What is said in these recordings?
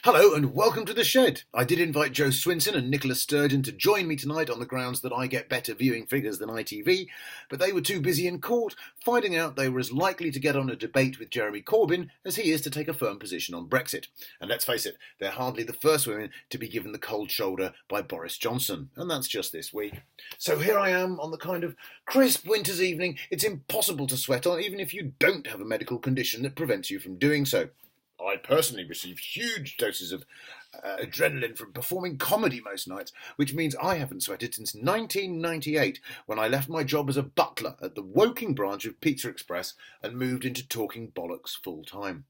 Hello and welcome to The Shed. I did invite Joe Swinson and Nicola Sturgeon to join me tonight on the grounds that I get better viewing figures than ITV, but they were too busy in court, finding out they were as likely to get on a debate with Jeremy Corbyn as he is to take a firm position on Brexit. And let's face it, they're hardly the first women to be given the cold shoulder by Boris Johnson, and that's just this week. So here I am on the kind of crisp winter's evening it's impossible to sweat on, even if you don't have a medical condition that prevents you from doing so. I personally receive huge doses of adrenaline from performing comedy most nights, which means I haven't sweated since 1998 when I left my job as a butler at the Woking branch of Pizza Express and moved into talking bollocks full time.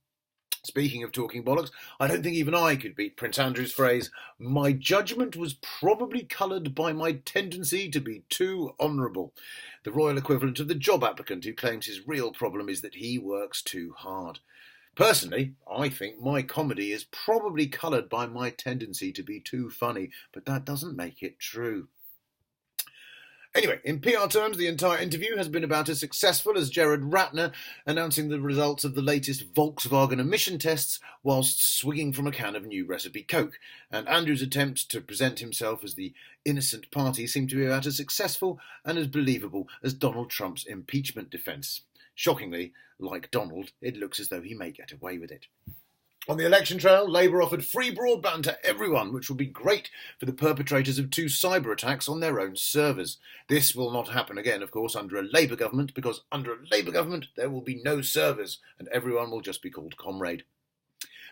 Speaking of talking bollocks, I don't think even I could beat Prince Andrew's phrase, "My judgment was probably coloured by my tendency to be too honourable," the royal equivalent of the job applicant who claims his real problem is that he works too hard. Personally, I think my comedy is probably coloured by my tendency to be too funny, but that doesn't make it true. Anyway, in PR terms, the entire interview has been about as successful as Gerard Ratner announcing the results of the latest Volkswagen emission tests whilst swigging from a can of new recipe Coke, and Andrew's attempt to present himself as the innocent party seemed to be about as successful and as believable as Donald Trump's impeachment defence. Shockingly, like Donald, it looks as though he may get away with it. On the election trail, Labour offered free broadband to everyone, which will be great for the perpetrators of 2 cyber attacks on their own servers. This will not happen again, of course, under a Labour government, because under a Labour government there will be no servers, and everyone will just be called comrade.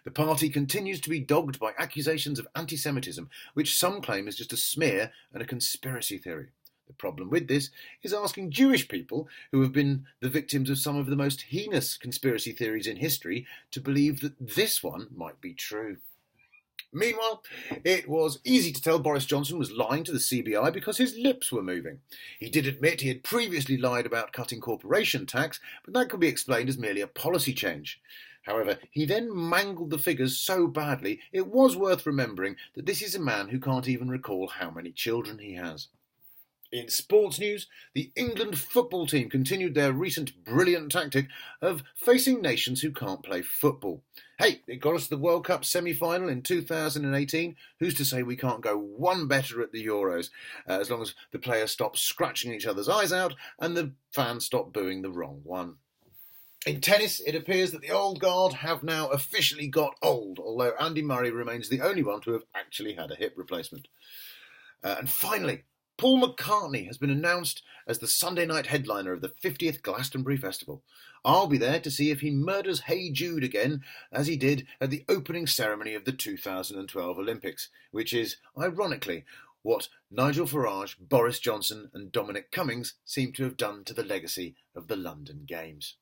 The party continues to be dogged by accusations of anti-Semitism, which some claim is just a smear and a conspiracy theory. The problem with this is asking Jewish people, who have been the victims of some of the most heinous conspiracy theories in history, to believe that this one might be true. Meanwhile, it was easy to tell Boris Johnson was lying to the CBI because his lips were moving. He did admit he had previously lied about cutting corporation tax, but that could be explained as merely a policy change. However, he then mangled the figures so badly, it was worth remembering that this is a man who can't even recall how many children he has. In sports news, the England football team continued their recent brilliant tactic of facing nations who can't play football. Hey, it got us to the World Cup semi-final in 2018. Who's to say we can't go one better at the Euros, as long as the players stop scratching each other's eyes out and the fans stop booing the wrong one. In tennis, it appears that the old guard have now officially got old, although Andy Murray remains the only one to have actually had a hip replacement. And finally, Paul McCartney has been announced as the Sunday night headliner of the 50th Glastonbury Festival. I'll be there to see if he murders Hey Jude again, as he did at the opening ceremony of the 2012 Olympics, which is, ironically, what Nigel Farage, Boris Johnson and Dominic Cummings seem to have done to the legacy of the London Games.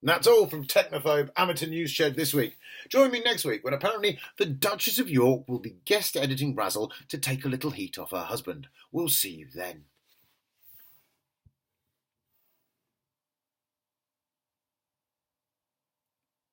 And that's all from Technophobe Amateur News Shed this week. Join me next week when apparently the Duchess of York will be guest editing Razzle to take a little heat off her husband. We'll see you then.